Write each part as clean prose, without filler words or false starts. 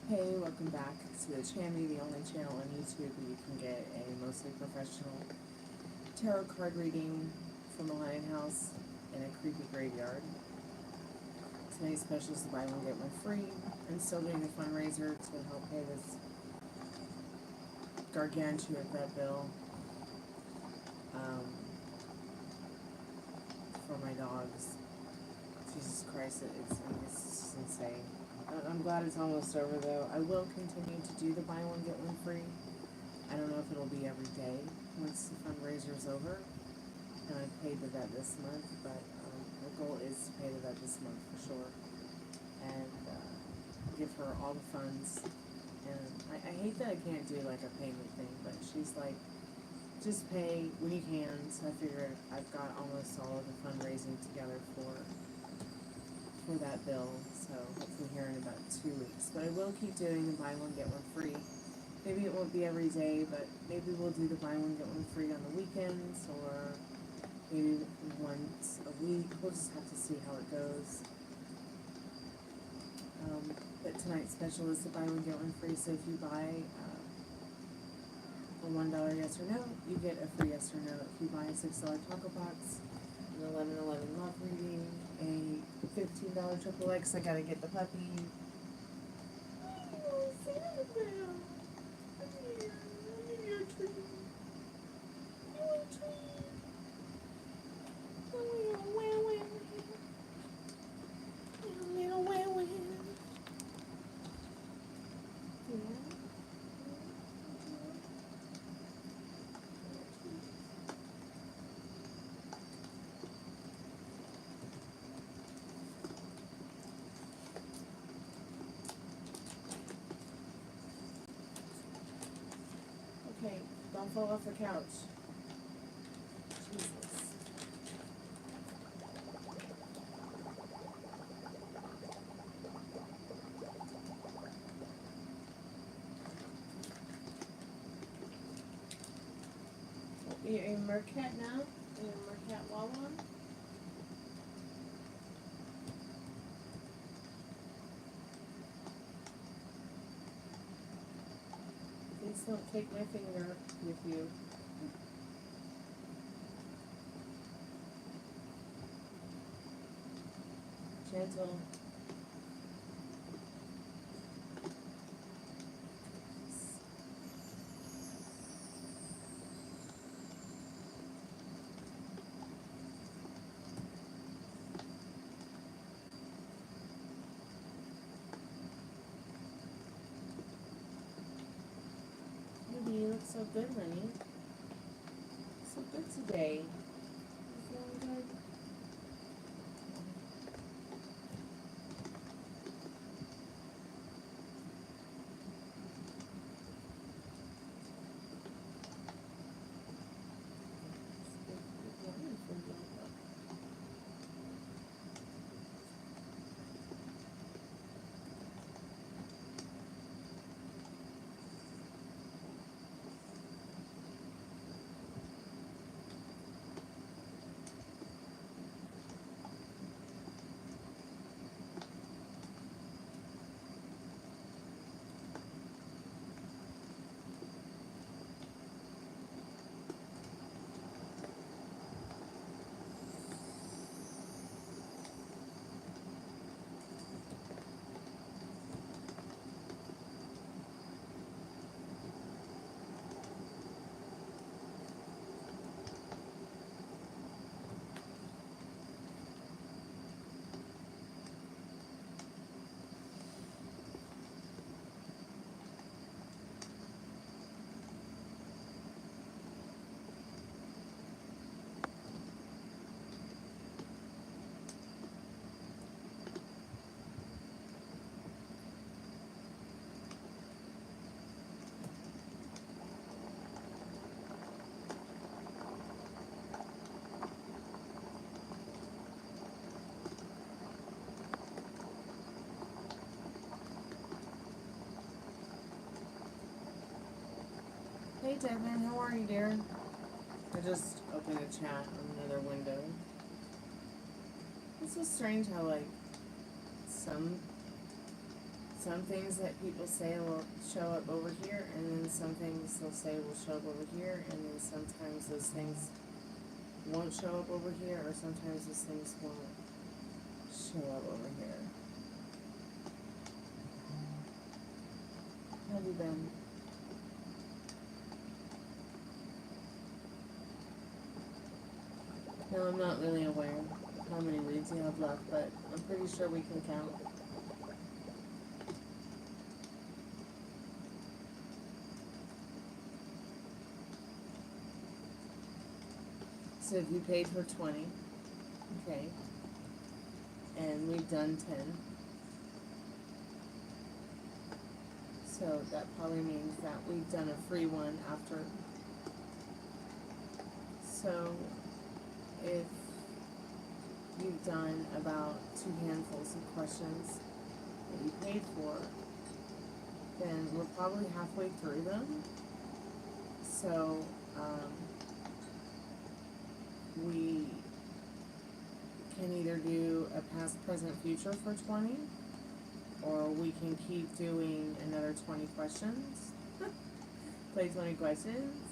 Hey, welcome back to the channel, the only channel on YouTube where you can get a mostly professional tarot card reading from a haunted house in a creepy graveyard. Today's special is the buy one, get one free. I'm still doing a fundraiser to help pay this gargantuan vet bill for my dogs. Jesus Christ, it's just insane. I'm glad it's almost over though. I will continue to do the buy one, get one free. I don't know if it'll be every day once the fundraiser's over. And I paid the vet this month, but the goal is to pay the vet this month for sure. And give her all the funds. And I hate that I can't do like a payment thing, but she's like, just pay when you can. So I figured I've got almost all of the fundraising together for that bill, so hopefully here in about 2 weeks. But I will keep doing the buy one, get one free. Maybe it won't be every day, but maybe we'll do the buy one, get one free on the weekends, or maybe once a week. We'll just have to see how it goes. But tonight's special is the buy one, get one free, so if you buy a $1 yes or no, you get a free yes or no. If you buy a $6 taco box, an 11/11 love reading, a $15 triple X, I gotta get the puppy. Oh, Santa Bell. Come here. Give me your treat. You want a treat? Oh, little wow wow. Little wow wow. Yeah. Okay, don't fall off the couch. Jesus. Are you a mercat now? Are you a mercat Wawa? Please don't take my finger with you. Gentle. Baby, you look so good, honey. So good today. You feeling good? Hey Devin, how are you, dear? I just opened a chat on another window. It's so strange how like some some things that people say will show up over here, and then some things they'll say will show up over here, and then sometimes those things won't show up over here, or sometimes those things won't show up over here. How have you been? No, I'm not really aware how many reads you have left, but I'm pretty sure we can count. So if you paid for 20, okay, and we've done 10, so that probably means that we've done a free one after. So if you've done about 2 handfuls of questions that you paid for, then we're probably halfway through them. So we can either do a past, present, future for 20, or we can keep doing another 20 questions, play 20 questions,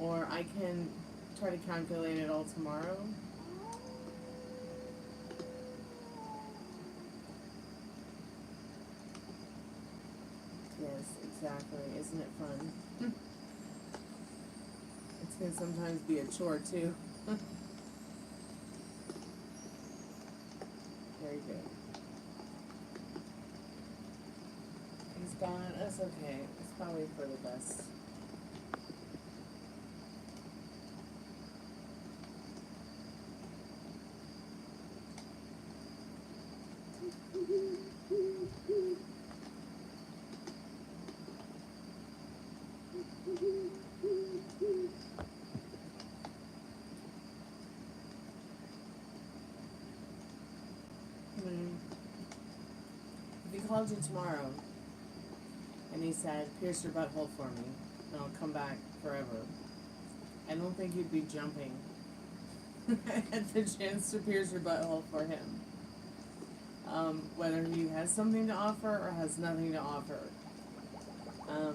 or I can try to calculate it all tomorrow. Yes, exactly. Isn't it fun? It's going to sometimes be a chore, too. Very good. He's gone. That's okay. It's probably for the best. If he called you tomorrow and he said, "Pierce your butthole for me, and I'll come back forever," I don't think you'd be jumping at the chance to pierce your butthole for him. Whether he has something to offer or has nothing to offer. I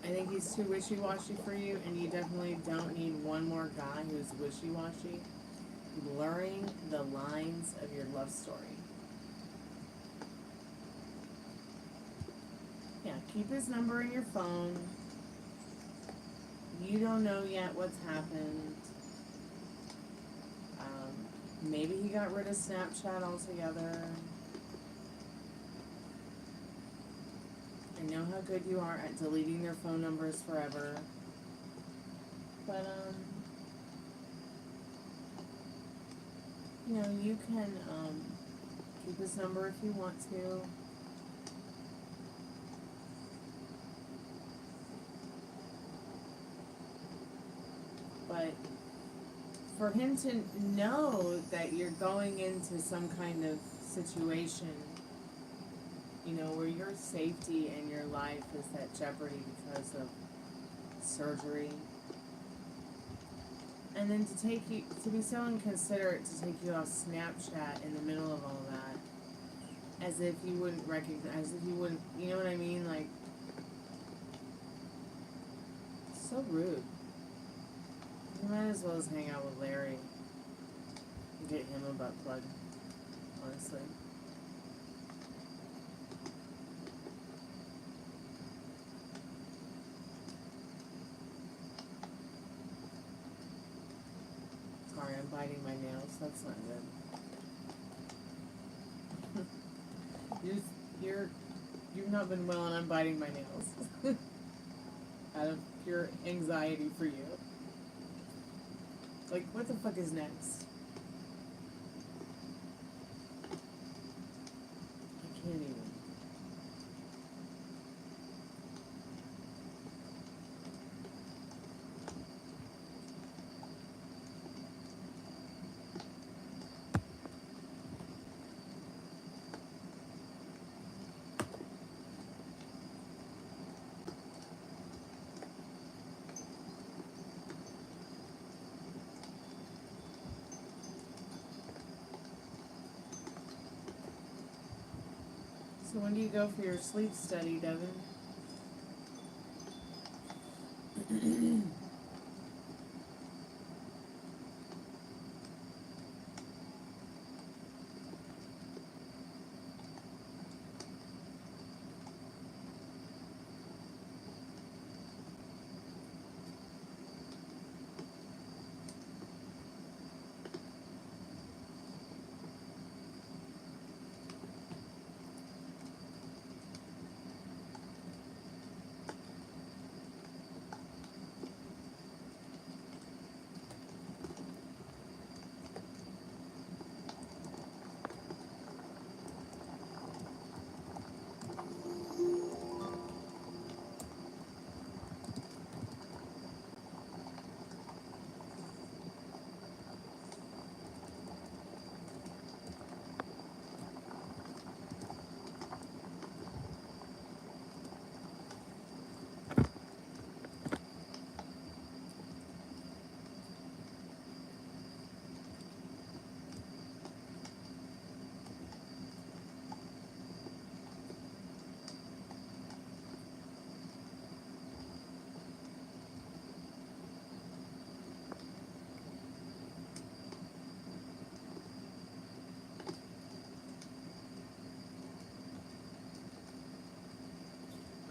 think he's too wishy-washy for you, and you definitely don't need one more guy who's wishy-washy blurring the lines of your love story. Yeah, keep his number in your phone. You don't know yet what's happened. Maybe he got rid of Snapchat altogether. I know how good you are at deleting their phone numbers forever. But, you know, you can, keep his number if you want to. But for him to know that you're going into some kind of situation, you know, where your safety and your life is at jeopardy because of surgery, and then to be so inconsiderate to take you off Snapchat in the middle of all that, as if you wouldn't recognize, as if you wouldn't, you know what I mean? Like, so rude. You might as well just hang out with Larry and get him a butt plug, honestly. Sorry, I'm biting my nails. That's not good. You've not been well, and I'm biting my nails out of pure anxiety for you. Like, what the fuck is next? I can't even. So when do you go for your sleep study, Devin?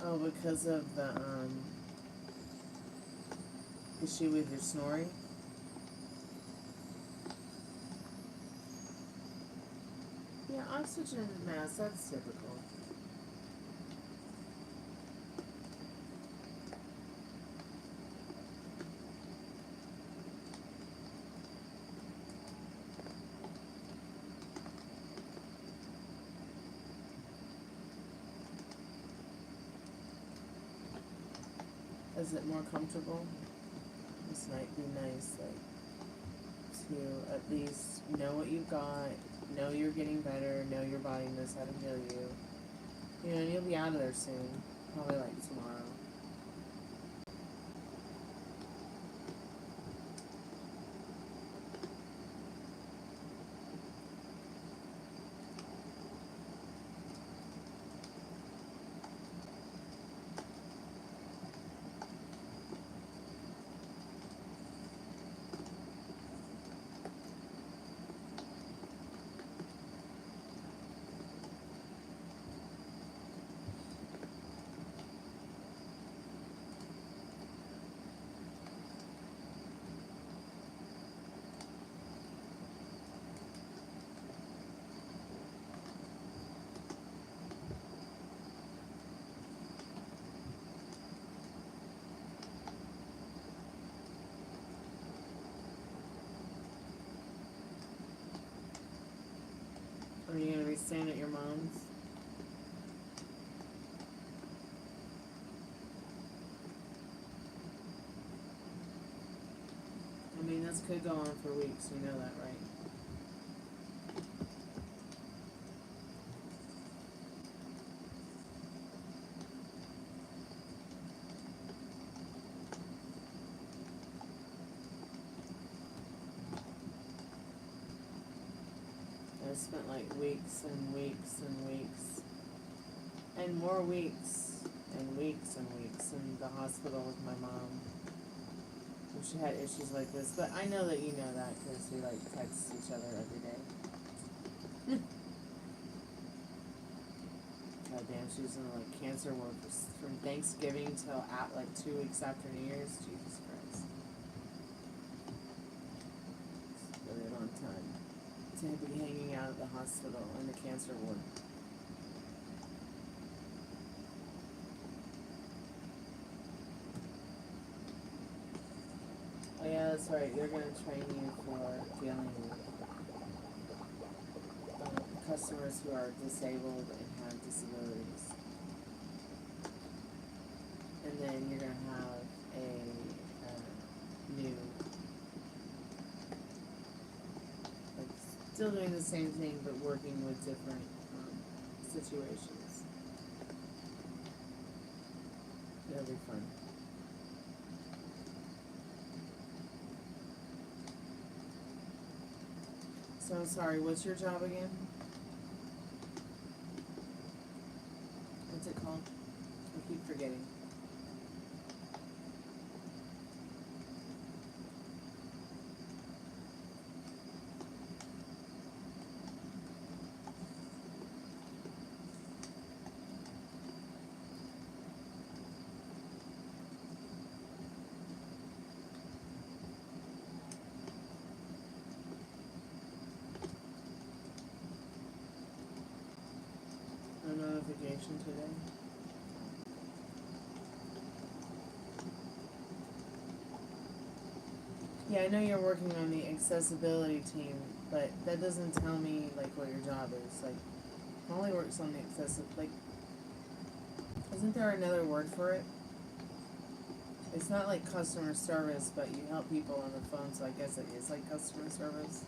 Oh, because of the issue with your snoring? Yeah, oxygen mask, that's typical. Is it more comfortable? This might be nice, like, to at least know what you've got, know you're getting better, know your body knows how to heal you. You know, and you'll be out of there soon. Probably like tomorrow. Are you gonna be staying at your mom's? I mean, this could go on for weeks, you know that, right? I spent like weeks and weeks and weeks and more weeks and weeks and weeks in the hospital with my mom when she had issues like this. But I know that you know that because we like text each other every day. God damn, she was in like cancer ward from Thanksgiving till like 2 weeks after New Year's. Jesus Christ. It's really a long time to be hanging out at the hospital in the cancer ward. Oh yeah, that's right. They're going to train you for dealing with customers who are disabled and have disabilities. And then you're going to have a new, like, still doing the same thing but working with different situations. It'll be fun. So I'm sorry, what's your job again? forgetting. No notification today. Yeah, I know you're working on the accessibility team, but that doesn't tell me, like, what your job is. Like, Molly works on the like, isn't there another word for it? It's not like customer service, but you help people on the phone, so I guess it is like customer service.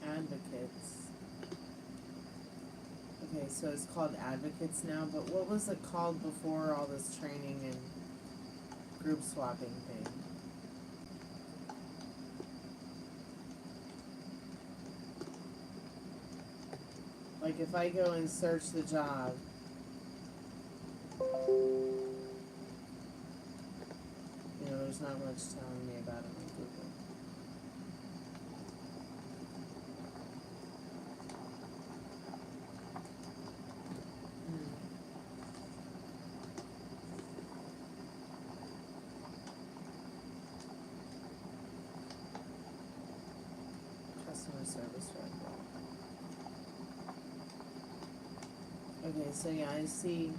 Advocates. Okay, so it's called advocates now, but what was it called before all this training and group swapping thing? Like, if I go and search the job, you know, there's not much telling me about it on Google. Customer service rep. Okay, so yeah, I see.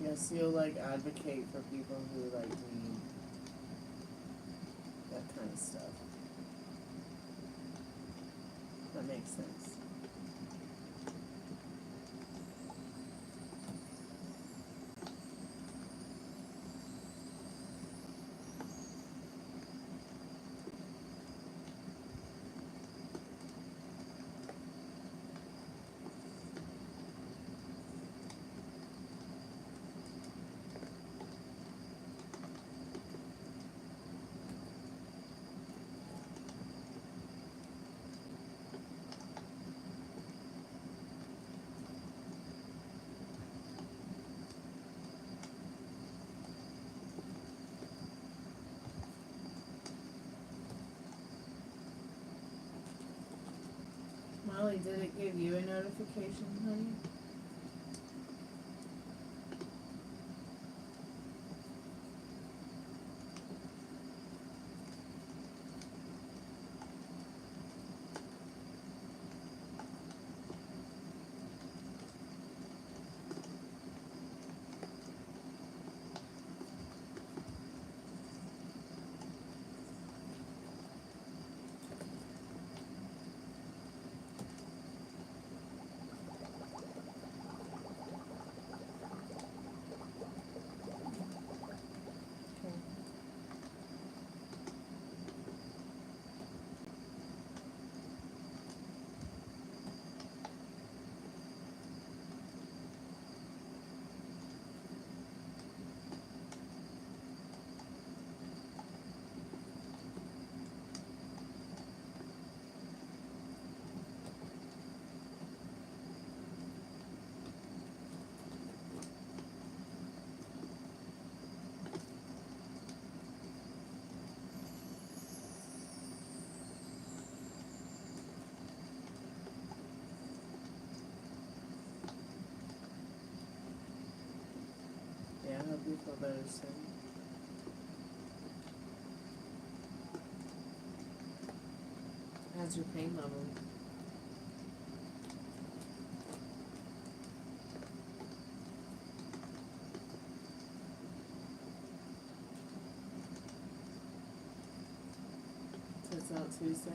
Yes, you'll like advocate for people who like need that kind of stuff. That makes sense. Molly, did it give you a notification, honey? Yeah, I hope you feel better soon. How's your pain level? So it's out Tuesday?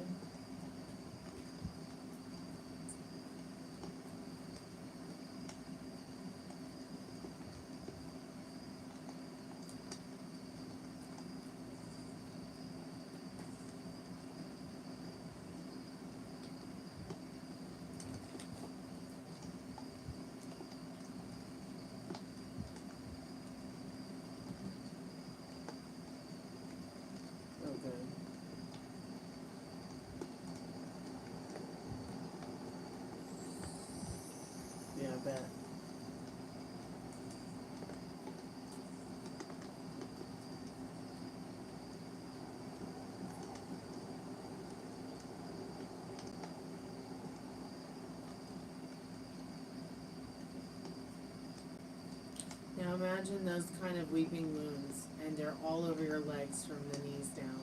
imagine those kind of weeping wounds, and they're all over your legs from the knees down,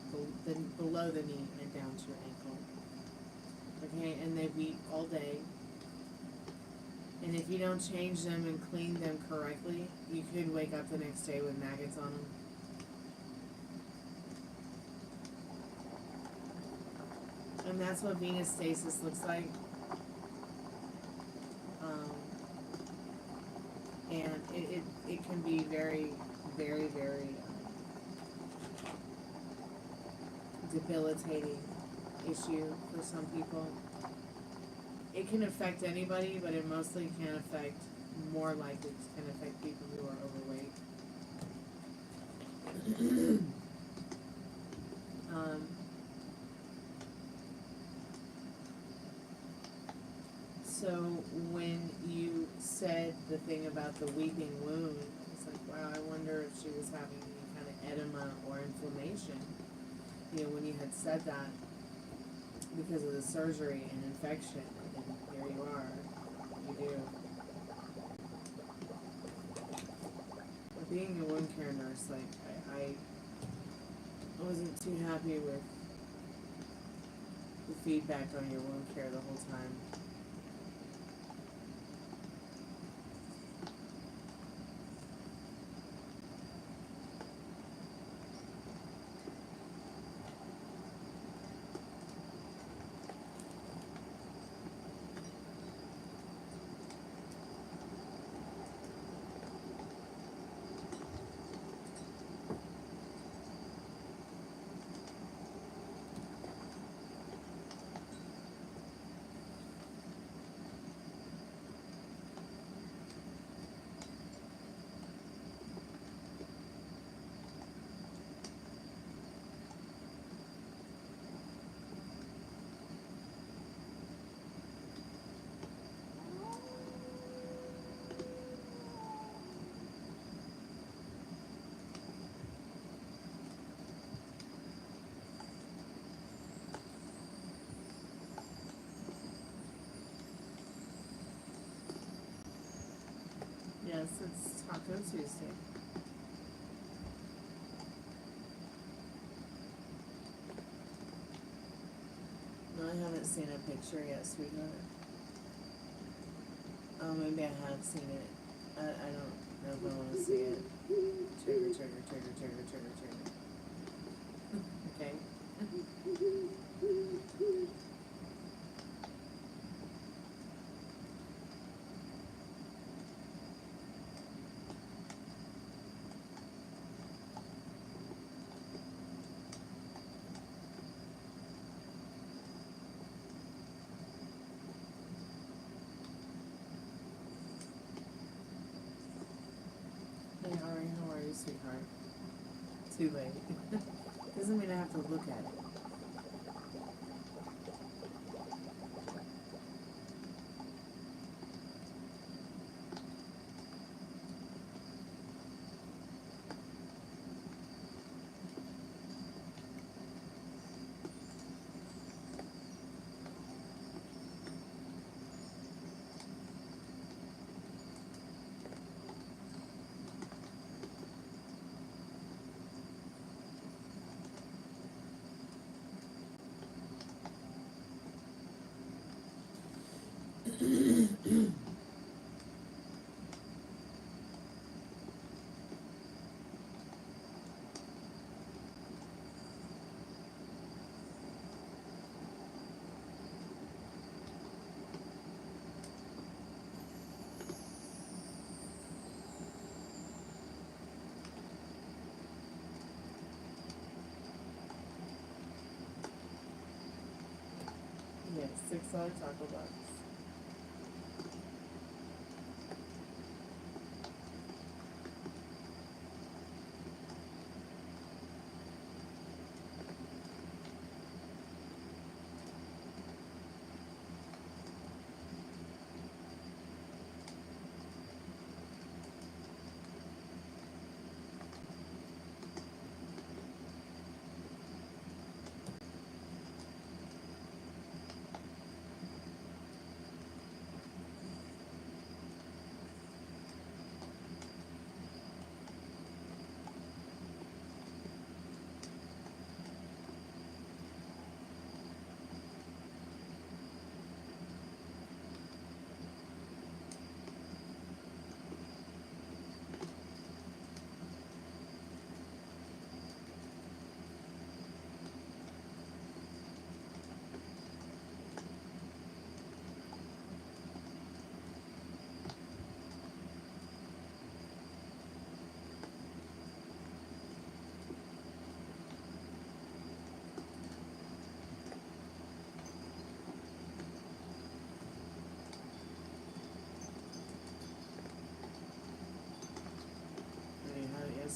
below the knee and down to your ankle. Okay, and they weep all day. And if you don't change them and clean them correctly, you could wake up the next day with maggots on them. And that's what venous stasis looks like. And it can be very, very, very debilitating issue for some people. It can affect anybody, but it mostly can affect, more likely can affect people who are overweight. So when you said the thing about the weeping wound, it's like, wow, I wonder if she was having any kind of edema or inflammation. You know, when you had said that, because of the surgery and infection, and here you are, you do. But being a wound care nurse, like, I wasn't too happy with the feedback on your wound care the whole time. Yes, it's Taco Tuesday. No, I haven't seen a picture yet, sweetheart. Oh, maybe I have seen it. I don't know if I want to see it. Trigger, trigger, trigger, trigger, trigger, trigger. Okay. Hey, Ari, how are you, sweetheart? Too late. Doesn't mean I have to look at it. Yes, $6 taco box.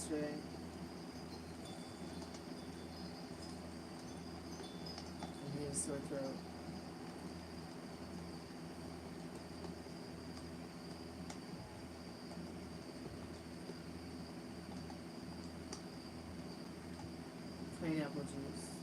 yesterday. And he had a sore throat. Pineapple juice.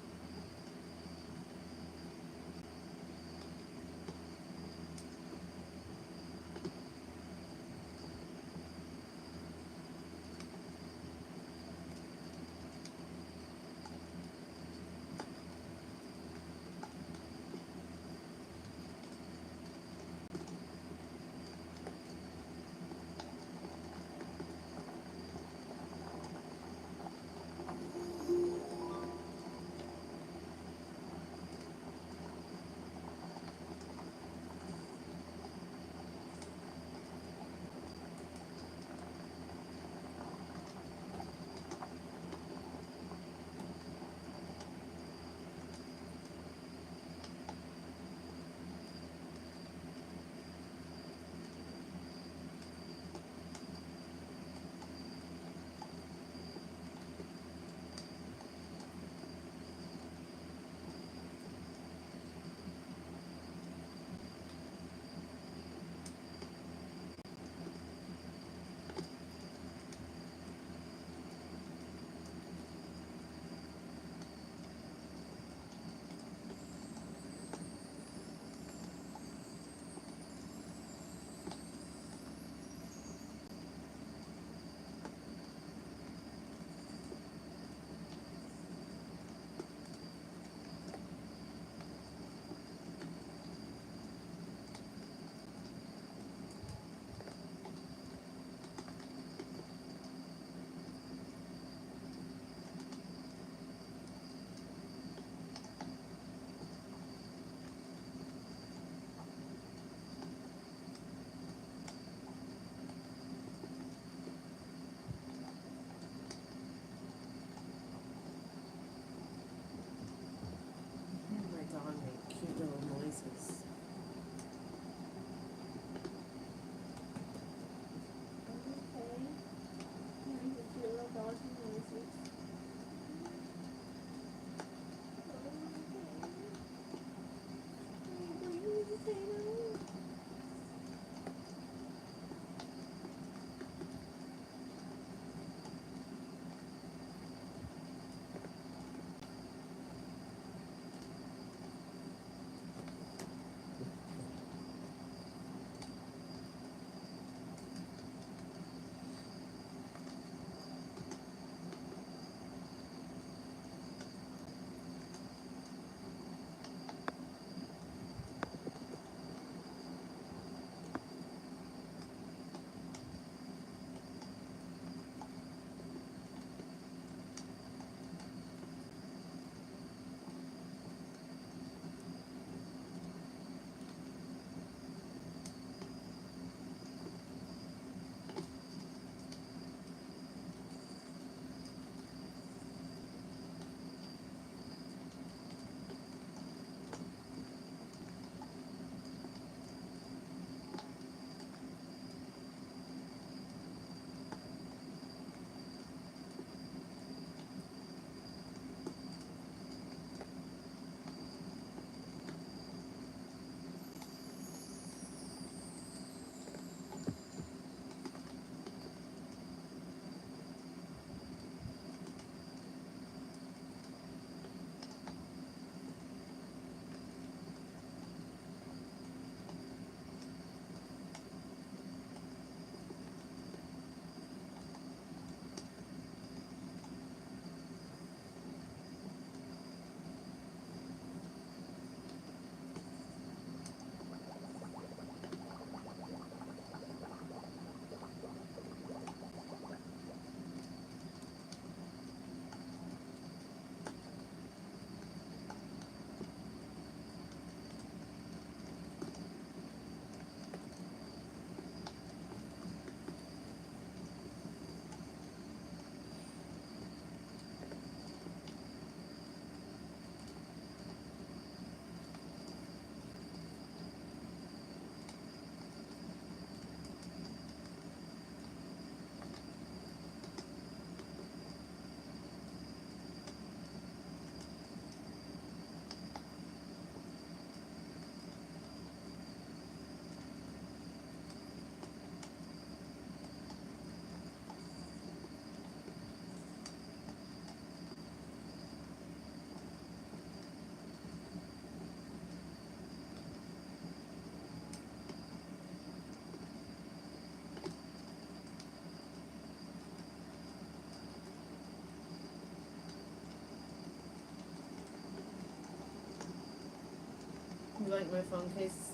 like my phone case?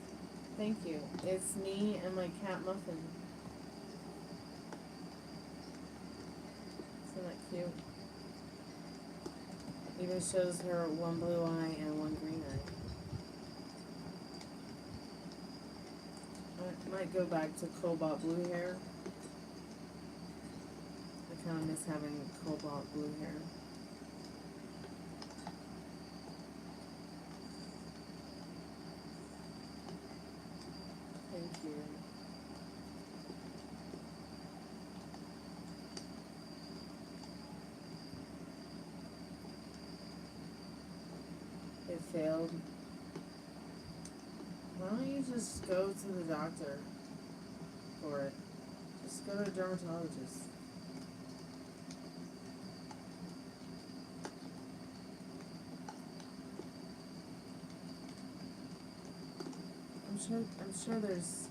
Thank you. It's me and my cat Muffin. Isn't that cute? Even shows her one blue eye and one green eye. I might go back to cobalt blue hair. I kind of miss having cobalt blue hair. Thank you. It failed. Why don't you just go to the doctor for it? Just go to a dermatologist. I'm sure there's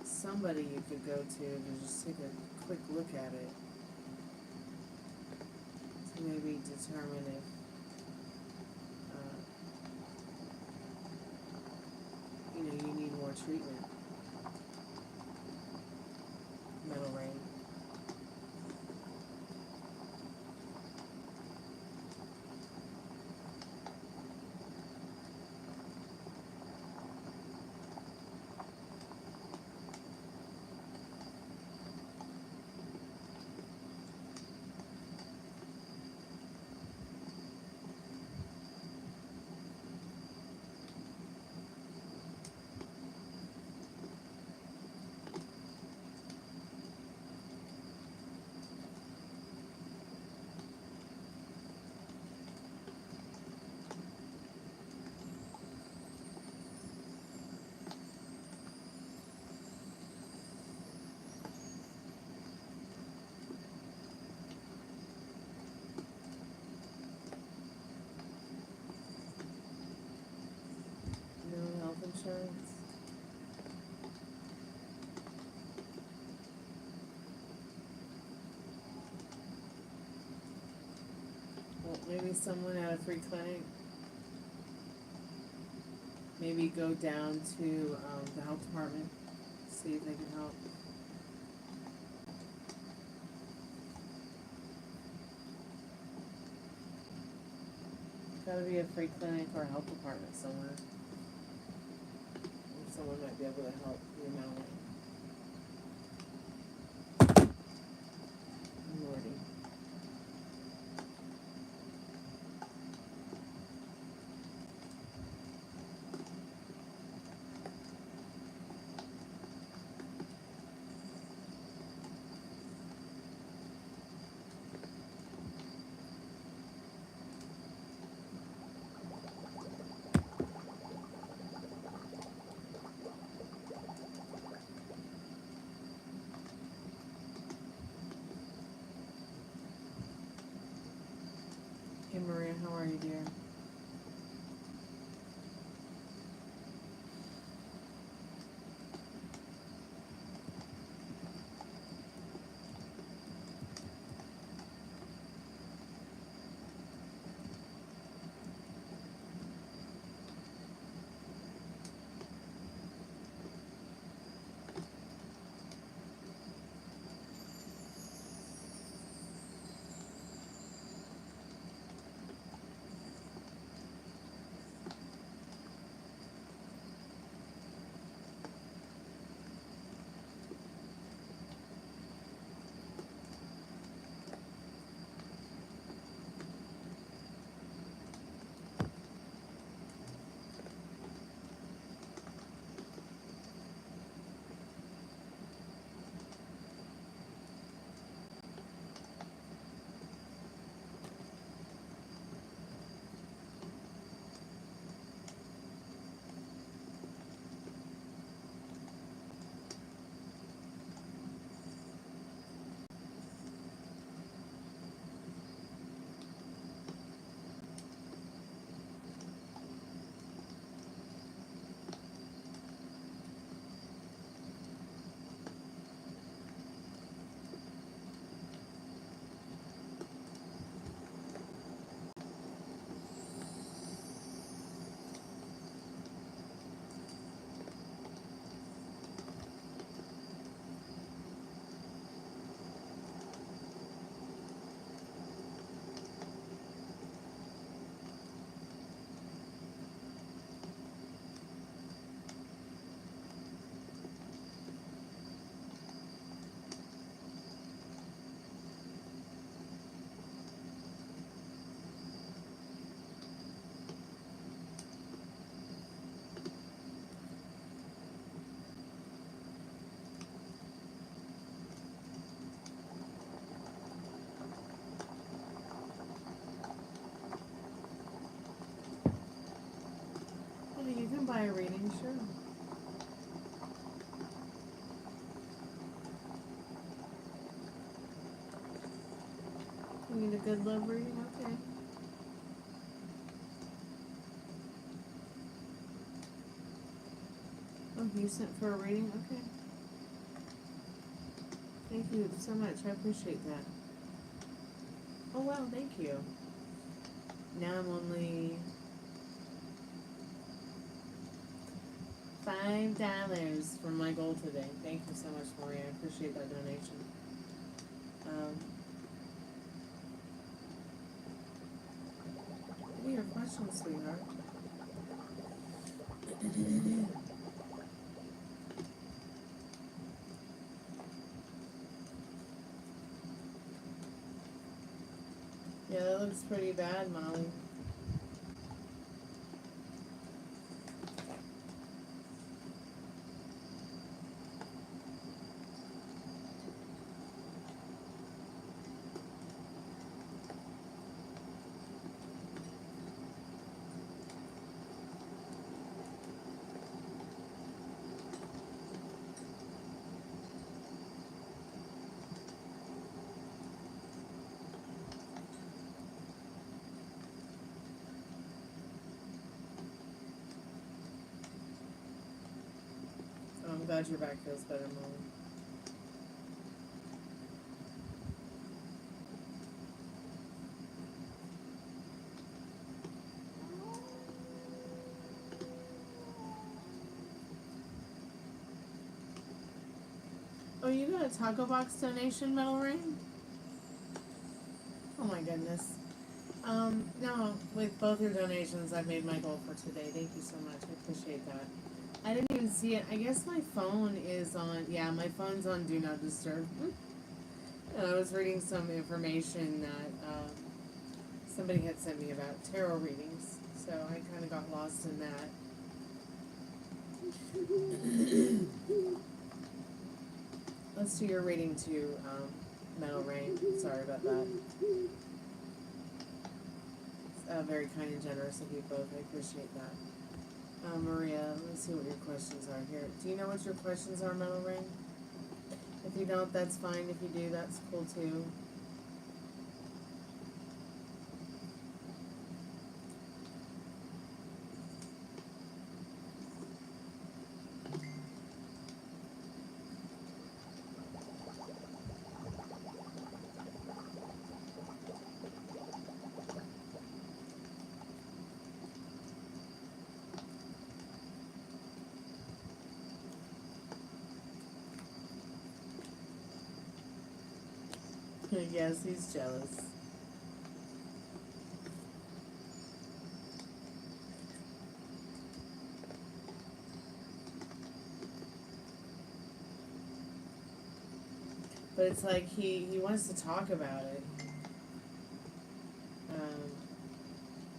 somebody you could go to just take a quick look at it to maybe determine if you need more treatment. Metal Rain. No health insurance. Well, maybe someone at a free clinic. Maybe go down to the health department, see if they can help. Gotta be a free clinic or a health department somewhere. Someone might be able to help you know. Lordy. Hey Maria, how are you, dear? You need a good love reading? Okay. Oh, you sent for a reading? Okay. Thank you so much. I appreciate that. Oh, wow, thank you. Now I'm only $5 from my goal today. Thank you so much, Maria. I appreciate that donation. What are your questions, sweetheart? Yeah, that looks pretty bad, Molly. Oh, I'm glad your back feels better, Molly. Oh, you got a taco box donation, Metal Rain? Oh my goodness. No, with both your donations, I've made my goal for today. Thank you so much. I appreciate that. I didn't even see it. I guess my phone is on, yeah, my phone's on Do Not Disturb. And I was reading some information that somebody had sent me about tarot readings. So I kind of got lost in that. Let's do your reading too, Metal Rain. Sorry about that. Very kind and generous of you both. I appreciate that. Maria, let's see what your questions are here. Do you know what your questions are, Metal Rain? If you don't, that's fine. If you do, that's cool too. Yes, he's jealous. But it's like he wants to talk about it.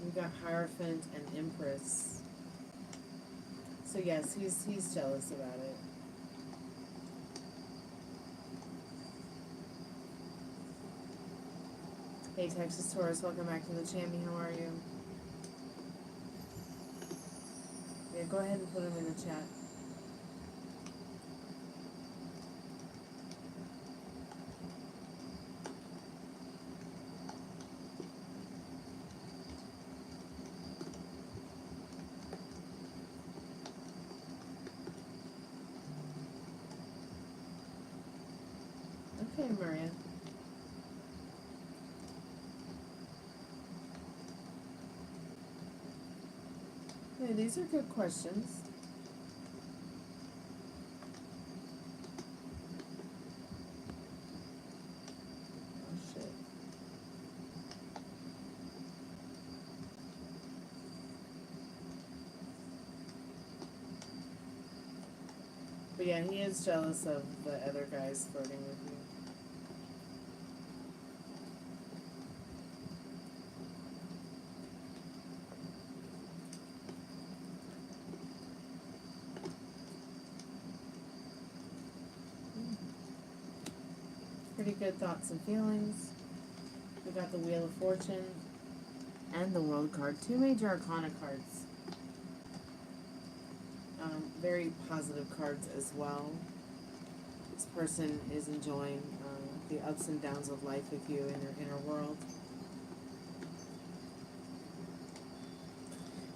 We got Hierophant and Empress. So yes, he's jealous about it. Hey Texas Taurus, welcome back to the channel. How are you? Yeah, go ahead and put them in the chat. Okay, Maria. Hey, these are good questions. Oh, shit. But yeah, he is jealous of the other guys flirting with you. Pretty good thoughts and feelings. We got the Wheel of Fortune and the World card. Two major arcana cards. Very positive cards as well. This person is enjoying the ups and downs of life with you in your inner world.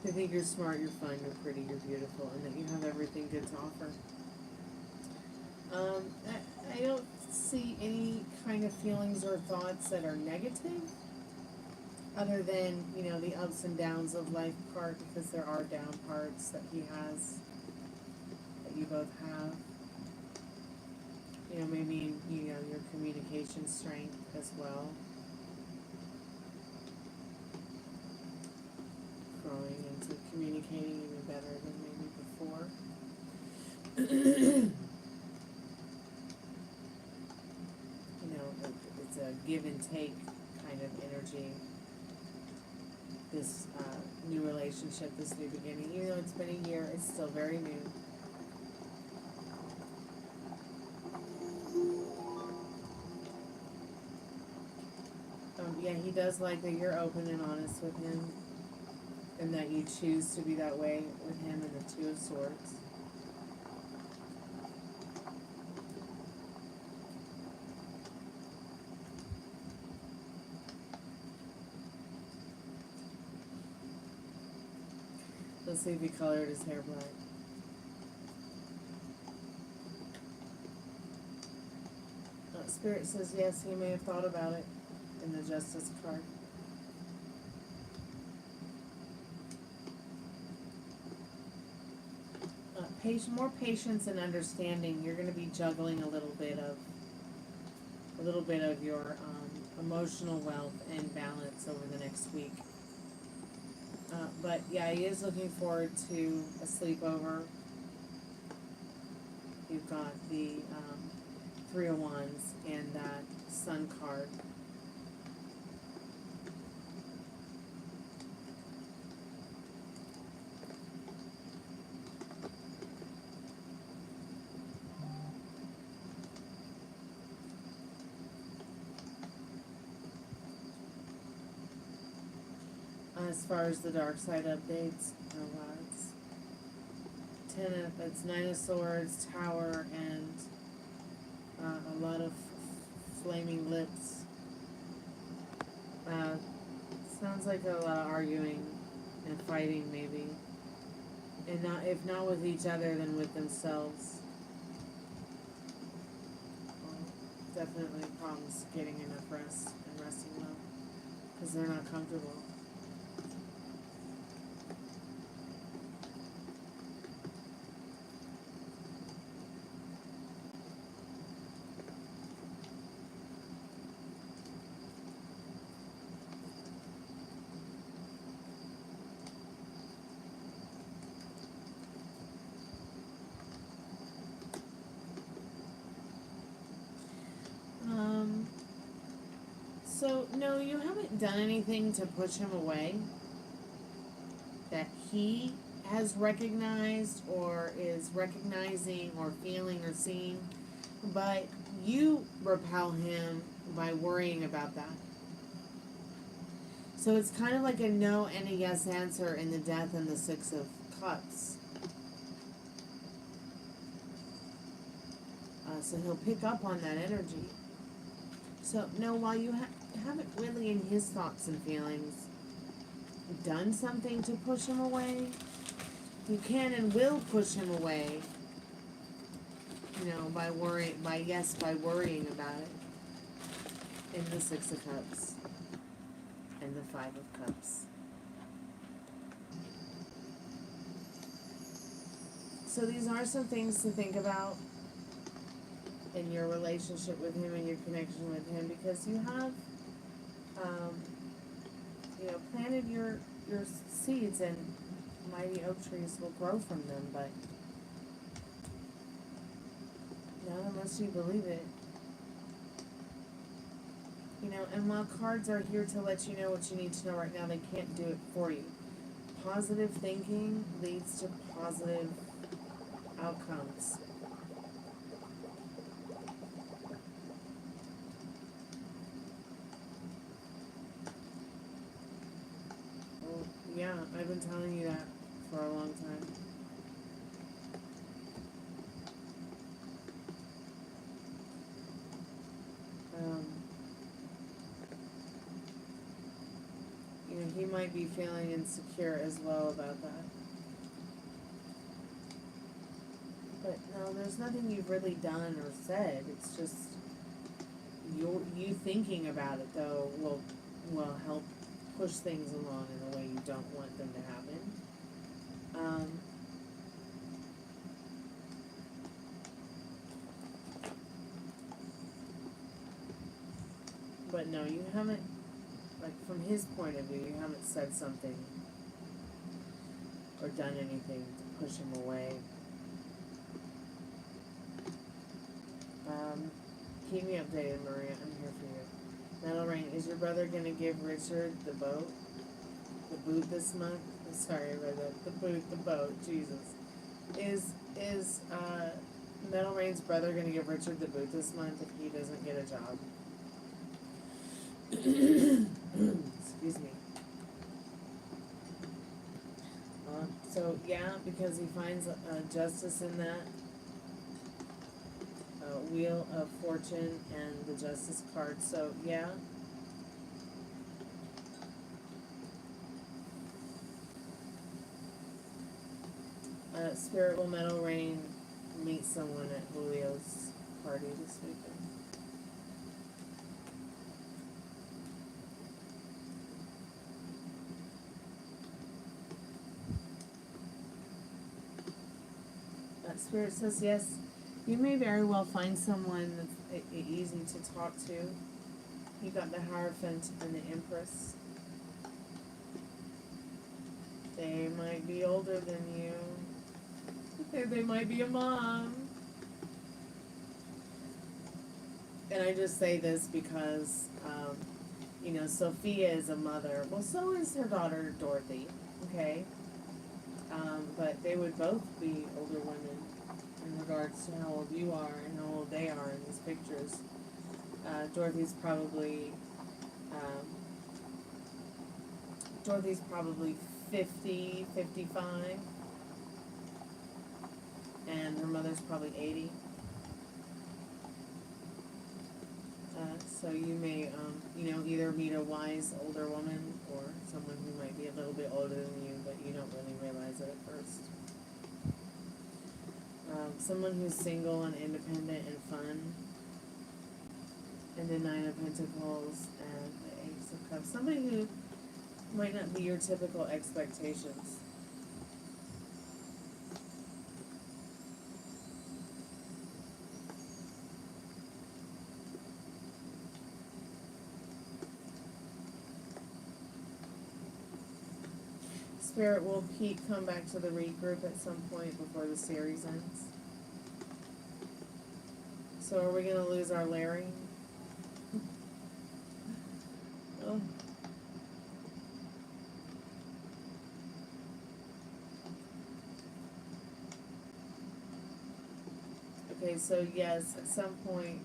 They think you're smart, you're fun, you're pretty, you're beautiful, and that you have everything good to offer. I don't see any kind of feelings or thoughts that are negative, other than, you know, the ups and downs of life part, because there are down parts that he has, that you both have. You know, maybe, you know, your communication strength as well. Growing into communicating even better than maybe before. You know, it's a give and take kind of energy. This new relationship, this new beginning. Even though it's been a year, it's still very new. Yeah, he does like that you're open and honest with him, and that you choose to be that way with him in the Two of Swords. Let's see if he colored his hair black. Spirit says yes, he may have thought about it in the Justice card. More patience and understanding. You're going to be juggling a little bit of your emotional wealth and balance over the next week. But yeah, he is looking forward to a sleepover. You've got the Three of Wands and that Sun card. As far as the dark side updates, it's Nine of Swords, Tower, and a lot of flaming lips. Sounds like a lot of arguing and fighting, maybe, and if not with each other, then with themselves. Definitely problems getting enough rest and resting well, because they're not comfortable. So, no, you haven't done anything to push him away that he has recognized or is recognizing or feeling or seeing, but you repel him by worrying about that. So it's kind of like a no and a yes answer in the Death and the Six of Cups. So he'll pick up on that energy. So, no, while you haven't really, in his thoughts and feelings, done something to push him away, you can and will push him away, you know, by worrying about it, in the Six of Cups and the Five of Cups. So these are some things to think about in your relationship with him and your connection with him, because you have, you know, planted your seeds, and mighty oak trees will grow from them, but not unless you believe it. You know, and while cards are here to let you know what you need to know right now, they can't do it for you. Positive thinking leads to positive outcomes. Yeah, I've been telling you that for a long time. he might be feeling insecure as well about that. But no, there's nothing you've really done or said. It's just you thinking about it though will help push things along in a way you don't want them to happen. But no, you haven't, like from his point of view, you haven't said something or done anything to push him away. Keep me updated, Maria. I'm here for you. Metal Rain, is your brother gonna give Richard the boat? The boot this month? I'm sorry, I read that. The boat, Jesus. Is Metal Rain's brother gonna give Richard the boot this month if he doesn't get a job? Excuse me. So yeah, because he finds justice in that Wheel of Fortune and the Justice card. So yeah. Spirit will Metal Rain meet someone at Julio's party this weekend. Spirit says yes. You may very well find someone that's easy to talk to. You got the Hierophant and the Empress. They might be older than you. They might be a mom. And I just say this because, you know, Sophia is a mother. Well, so is her daughter, Dorothy. Okay? But they would both be older women in regards to how old you are and how old they are in these pictures. Dorothy's probably 50, 55. And her mother's probably 80. So you may, you know, either meet a wise older woman or someone who might be a little bit older than you, but you don't really realize it at first. Someone who's single and independent and fun. And the Nine of Pentacles and the Ace of Cups. Somebody who might not be your typical expectations. Spirit, will Pete come back to the regroup at some point before the series ends? So are we going to lose our Larry? Oh. Okay, so yes, at some point,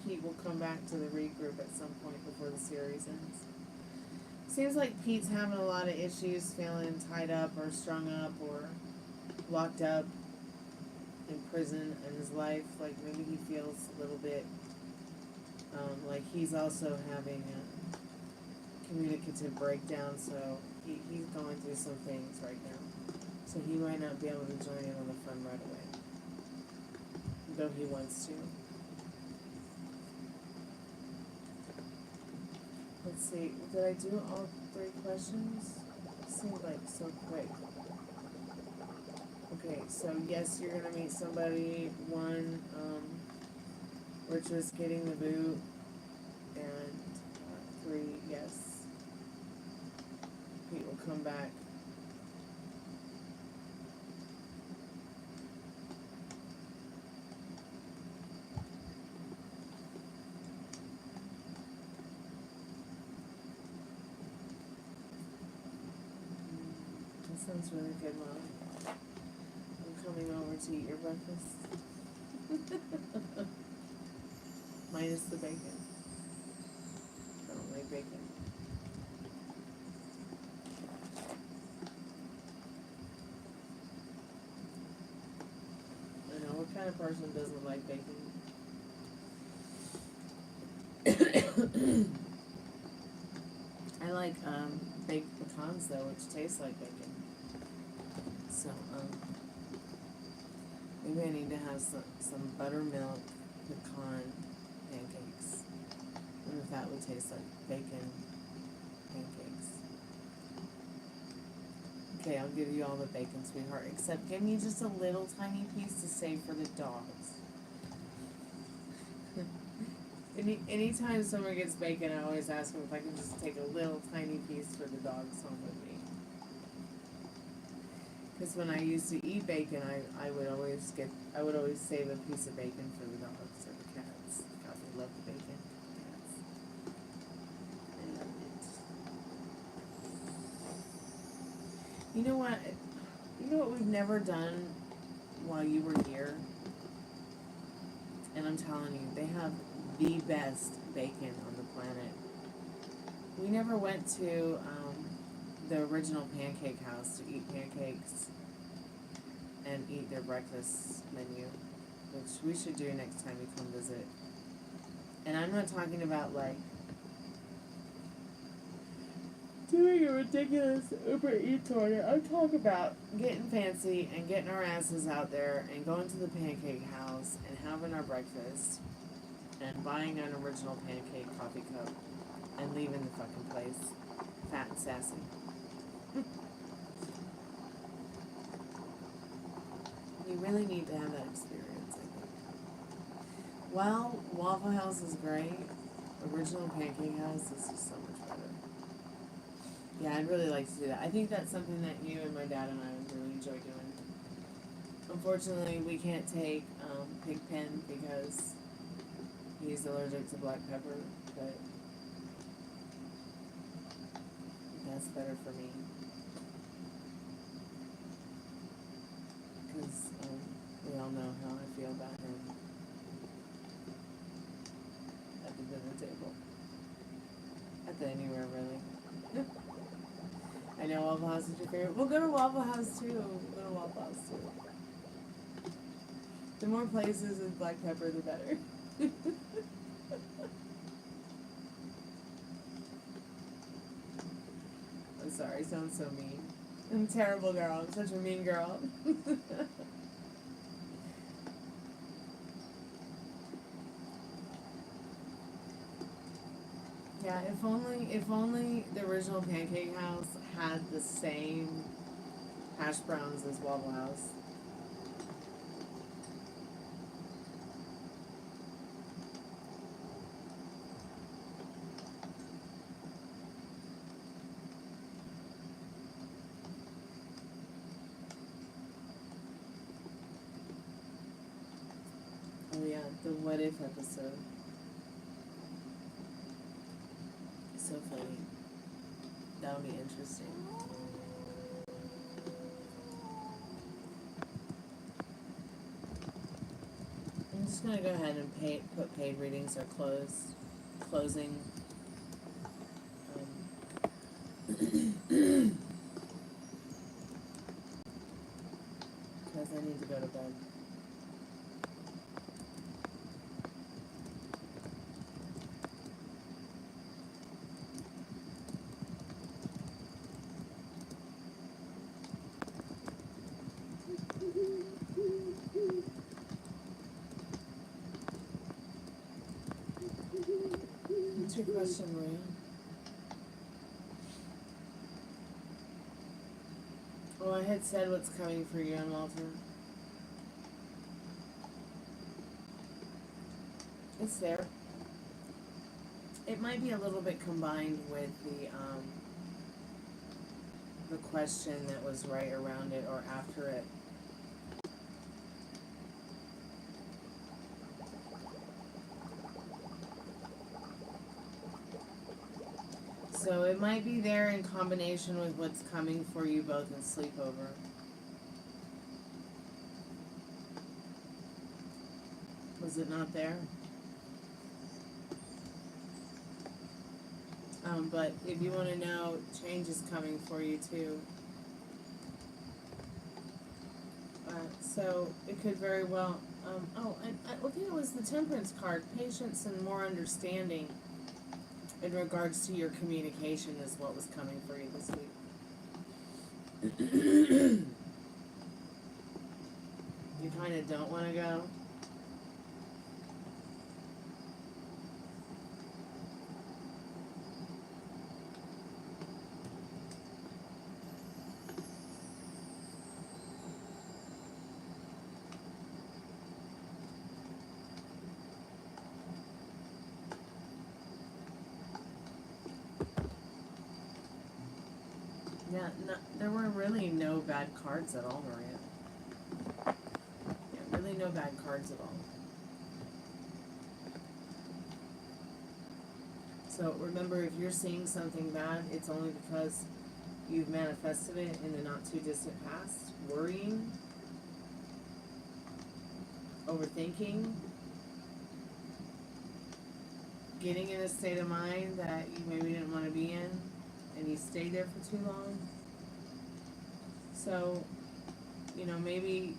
Pete will come back to the regroup at some point before the series ends. Seems like Pete's having a lot of issues, feeling tied up or strung up or locked up in prison in his life. Like maybe he feels a little bit like he's also having a communicative breakdown, so he's going through some things right now. So he might not be able to join in on the fun right away, though he wants to. Let's see, did I do all 3 questions? It seemed like so quick. Okay, so yes, you're gonna meet somebody. 1, Rich was getting the boot, and 3, yes, Pete will come back. Sounds really good, Mom. I'm coming over to eat your breakfast. Minus the bacon. I don't like bacon. I know, what kind of person doesn't like bacon? I like baked pecans though, which taste like bacon. So maybe I need to have some buttermilk pecan pancakes. I wonder if that would taste like bacon pancakes. Okay, I'll give you all the bacon, sweetheart, except give me just a little tiny piece to save for the dogs. Anytime someone gets bacon, I always ask them if I can just take a little tiny piece for the dogs home with me. Because when I used to eat bacon, I would always save a piece of bacon for the dogs or the cats. God, they love the bacon. Cats. I loved it. You know what? You know what we've never done while you were here? And I'm telling you, they have the best bacon on the planet. We never went to the original pancake house to eat pancakes and eat their breakfast menu, which we should do next time we come visit. And I'm not talking about like doing a ridiculous Uber Eats order. I'm talking about getting fancy and getting our asses out there and going to the pancake house and having our breakfast and buying an original pancake coffee cup and leaving the fucking place fat and sassy. You really need to have that experience, I think. While Waffle House is great, original pancake house is just so much better. Yeah, I'd really like to do that. I think that's something that you and my dad and I would really enjoy doing. Unfortunately, we can't take Pigpen because he's allergic to black pepper, but that's better for me. Because we all know how I feel about him at the dinner table. At the anywhere, really. I know Waffle House is your favorite. We'll go to Waffle House too. We'll go to Waffle House too. The more places with black pepper, the better. I'm sorry, I sound so mean. I'm a terrible girl. I'm such a mean girl. Yeah, if only the original Pancake House had the same hash browns as Waffle House. Oh yeah, the what if episode. So funny. That would be interesting. I'm just gonna go ahead and put paid readings or closing. Because I need to go to bed. What's your question, Maria? Oh, I had said what's coming for you and Walter. It's there. It might be a little bit combined with the question that was right around it or after it. So it might be there in combination with what's coming for you both in sleepover. Was it not there? But if you want to know, change is coming for you too. So it could very well, I think it was the Temperance card, patience and more understanding. in regards to your communication is what was coming for you this week. You kind of don't want to go. Yeah, no, there were really no bad cards at all, Maria. Yeah, really no bad cards at all. So remember, if you're seeing something bad, it's only because you've manifested it in the not too distant past. Worrying, overthinking, getting in a state of mind that you maybe didn't want to be in, and you stayed there for too long. So, you know, maybe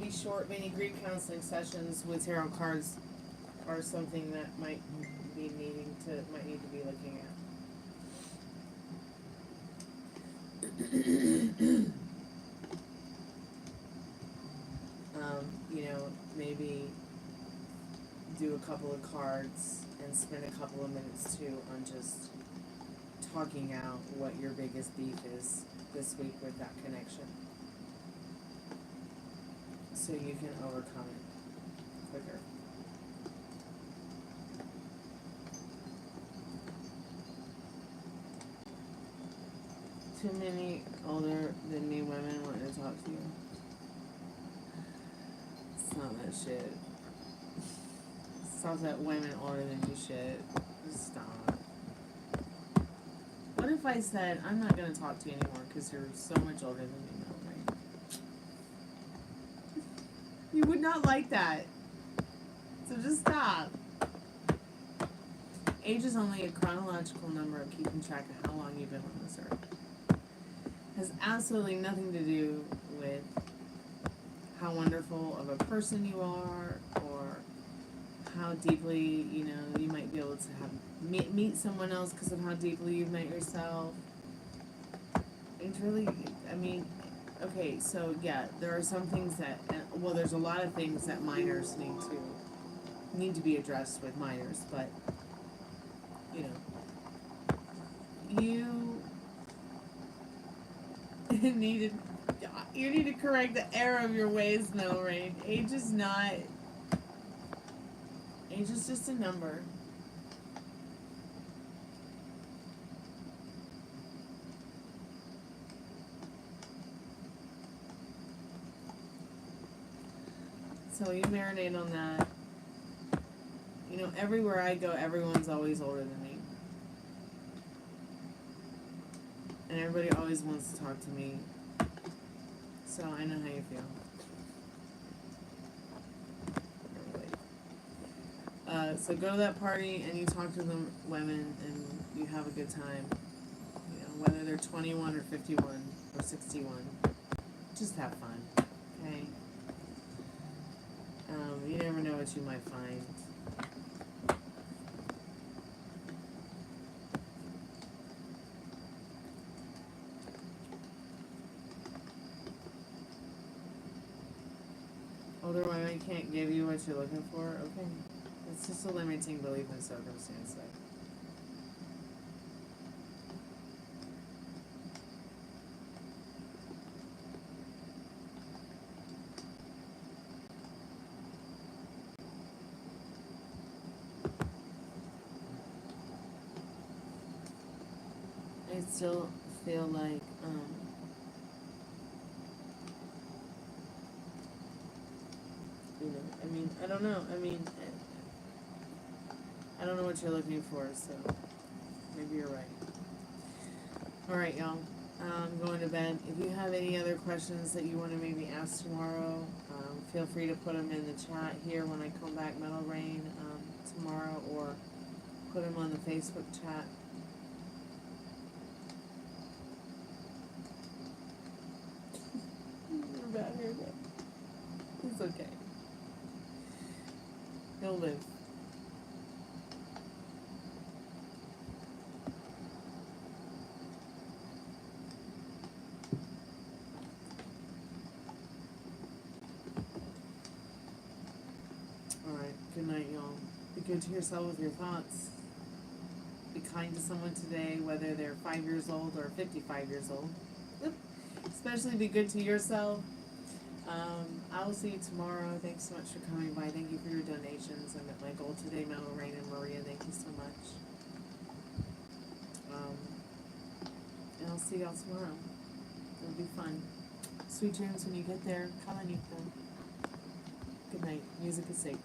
short mini grief counseling sessions with tarot cards are something that might need to be looking at. You know, maybe do a couple of cards and spend a couple of minutes too on just talking out what your biggest beef is this week with that connection, so you can overcome it quicker. Too many older than me women wanting to talk to you. It's not that shit. Stop that women older than you shit. Just stop. What if I said, I'm not going to talk to you anymore because you're so much older than me now, right? You would not like that. So just stop. Age is only a chronological number of keeping track of how long you've been on this earth. Has absolutely nothing to do with how wonderful of a person you are, or how deeply, you know, you might be able to have meet someone else because of how deeply you've met yourself. It's really, I mean, okay, so yeah, there are some things that, well, there's a lot of things that minors need to be addressed with minors, but, you know, you need to correct the error of your ways, no, right? Age is just a number. So you marinate on that. You know, everywhere I go, everyone's always older than me. And everybody always wants to talk to me. So I know how you feel. So go to that party and you talk to the women and you have a good time. You know, whether they're 21 or 51 or 61. Just have fun. Okay? You never know what you might find. Older women can't give you what you're looking for? Okay. It's just a limiting belief in circumstance. Like. I still feel like, you know, I mean, I don't know. I mean, I don't know what you're looking for, so maybe you're right. Alright, y'all. I'm going to bed. If you have any other questions that you want to maybe ask tomorrow, feel free to put them in the chat here when I come back, Metal Rain, tomorrow, or put them on the Facebook chat. Bad haircut. It's okay. He'll live. good to yourself with your thoughts. Be kind to someone today, whether they're 5 years old or 55 years old. Especially be good to yourself. I'll see you tomorrow. Thanks so much for coming by. Thank you for your donations. I met my goal today. Mel, Rain, and Maria, thank you so much. And I'll see y'all tomorrow. It'll be fun. Sweet dreams when you get there. Kalanito. Good night. Music is sacred.